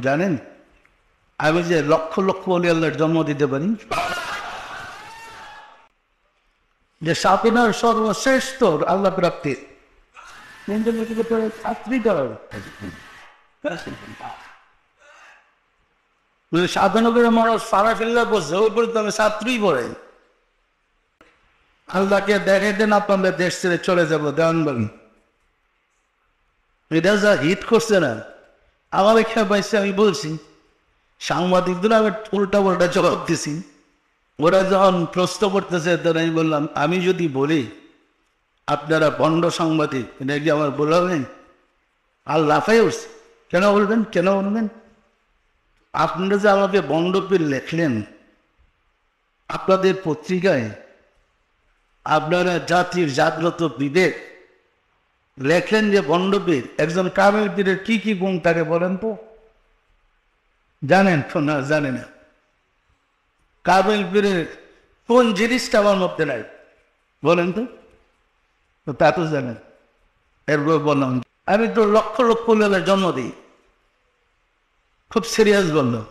জানেন আমি যে লক্ষ লক্ষ অলি আল্লাহর জন্ম দিতে পারি, যে সাধনার সর্বশ্রেষ্ঠ আল্লাহ প্রাপ্তির ছাত্রী সাধনা করে মানুষ সারা ফেললে বসছে ওই পরে তবে ছাত্রই পড়ে। আল্লাহকে দেখে দেন আপনাদের দেশ ছেড়ে চলে যাবো দেওয়ান বলি, এটা যা হিট করছে না আমার খেয়ে পাইছে। আমি বলছি সাংবাদিকদের আমি উল্টা পাল্টা জবাব দিছি, ওরা যখন প্রশ্ন করতেছে তখন আমি বললাম আমি যদি বলি আপনারা বন্ড সাংবাদিক, এটা কি আমার বলবেন? আর লাফাই উঠছে, কেন বলবেন কেন বলবেন? আপনারা যে আমাকে বন্ডপীর লেখলেন আপনাদের পত্রিকায়, আপনারা জাতির জাগ্রত বিবেক লেখলেন যে বন্ডপীর, একজন কামেল পীরের কি কি গুণ তাকে বলেন তো? জানেন তো না? জানে না। কামেল পীরের কোন জিনিসটা আমার মধ্যে নাই বলেন তো? তা তো জানেন। এরপর বললাম আমি তো লক্ষ লক্ষ লোকের জন্ম দিই, খুব সিরিয়াস বললাম।